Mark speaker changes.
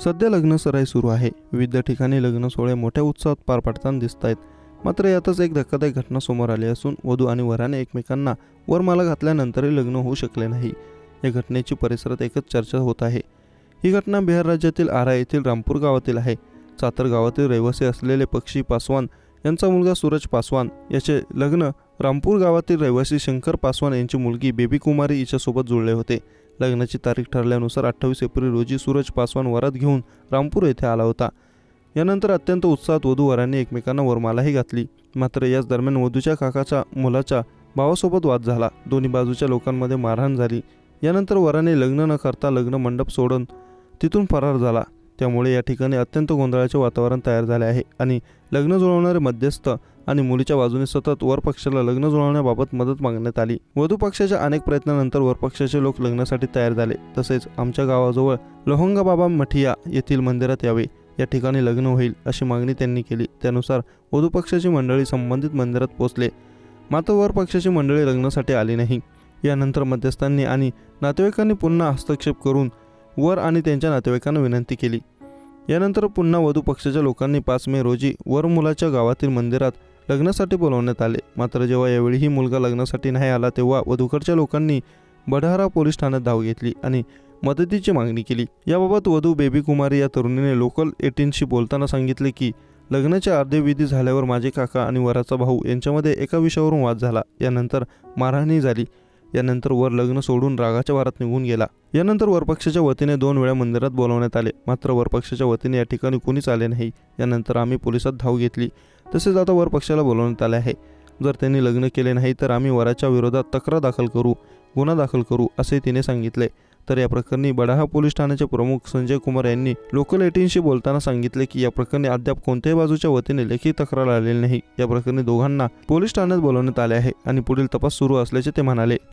Speaker 1: सध्या लग्न सराई सुरू आहे. विविध ठिकाणी लग्न सोहळे मोठ्या उत्साहात पार पडताना दिसत आहेत. मात्र यातच एक धक्कादायक घटना समोर आली असून वधू आणि वराने एकमेकांना वरमाला घातल्यानंतरही लग्न होऊ शकले नाही. या घटनेची परिसरात एकच चर्चा होत आहे. ही घटना बिहार राज्यातील आरा येथील रामपूर गावातील आहे. चातर गावातील रहिवासी असलेले पक्षी पासवान यांचा मुलगा सूरज पासवान याचे लग्न रामपूर गावातील रहिवासी शंकर पासवान यांची मुलगी बेबी कुमारी हिच्यासोबत जुळले होते. लग्नाची तारीख ठरल्यानुसार 28 एप्रिल रोजी सूरज पासवान वरात घेऊन रामपूर येथे आला होता. यानंतर अत्यंत उत्साहात वधू वरांनी एकमेकांना वरमालाही घातली. मात्र याच दरम्यान वधूच्या काकाच्या मुलाच्या भावासोबत वाद झाला. दोन्ही बाजूच्या लोकांमध्ये मारहाण झाली. यानंतर वराने लग्न न करता लग्न मंडप सोडून तिथून फरार झाला. त्यामुळे या ठिकाणी अत्यंत गोंधळाचे वातावरण तयार झाले आहे आणि लग्न जुळवणारे मध्यस्थ आणि मुलीच्या बाजूने सतत वर पक्षाला लग्न जुळवण्याबाबत मदत मागण्यात आली. वधू पक्षाच्या अनेक प्रयत्नानंतर वर पक्षाचे लोक लग्नासाठी तयार झाले. तसेच आमच्या गावाजवळ लोहंगा बाबा मठिया येथील मंदिरात यावे, या ठिकाणी लग्न होईल अशी मागणी त्यांनी केली. त्यानुसार वधू पक्षाची मंडळी संबंधित मंदिरात पोहोचले. मात्र वर पक्षाची मंडळी लग्नासाठी आली नाही. यानंतर मध्यस्थांनी आणि नातेवाईकांनी पुन्हा हस्तक्षेप करून वर आणि त्यांच्या नातेवाईकांना विनंती केली. यानंतर पुन्हा वधू पक्षाच्या लोकांनी 5 मे रोजी वर मुलाच्या गावातील मंदिरात लग्नासाठी बोलवण्यात आले. मात्र जेव्हा यावेळीही मुलगा लग्नासाठी नाही आला तेव्हा वधूकडच्या लोकांनी बडहारा पोलीस ठाण्यात धाव घेतली आणि मदतीची मागणी केली. याबाबत वधू बेबी कुमारी या तरुणीने लोकल 18शी बोलताना सांगितले की लग्नाचे अर्धे विधी झाल्यावर माझे काका आणि वराचा भाऊ यांच्यामध्ये एका विषयावरून वाद झाला. यानंतर मारहाणही झाली. यानंतर वर लग्न सोडून रागाच्या वारात निघून गेला. यानंतर वरपक्षाच्या वतीने 2 वेळा मंदिरात बोलवण्यात आले. मात्र वरपक्षाच्या वतीने या ठिकाणी कोणीच आले नाही. यानंतर आम्ही पोलिसात धाव घेतली. तसेच आता वरपक्षाला बोलवण्यात आले आहे. जर त्यांनी लग्न केले नाही तर आम्ही वराच्या विरोधात तक्रार दाखल करू, गुन्हा दाखल करू असे तिने सांगितले. तर या प्रकरणी बडाहा पोलीस ठाण्याचे प्रमुख संजय कुमार यांनी लोकल 18शी बोलताना सांगितले की या प्रकरणी अद्याप कोणत्याही बाजूच्या वतीने लेखी तक्रार आलेली नाही. या प्रकरणी दोघांना पोलीस ठाण्यात बोलवण्यात आले आहे आणि पुढील तपास सुरू असल्याचे ते म्हणाले.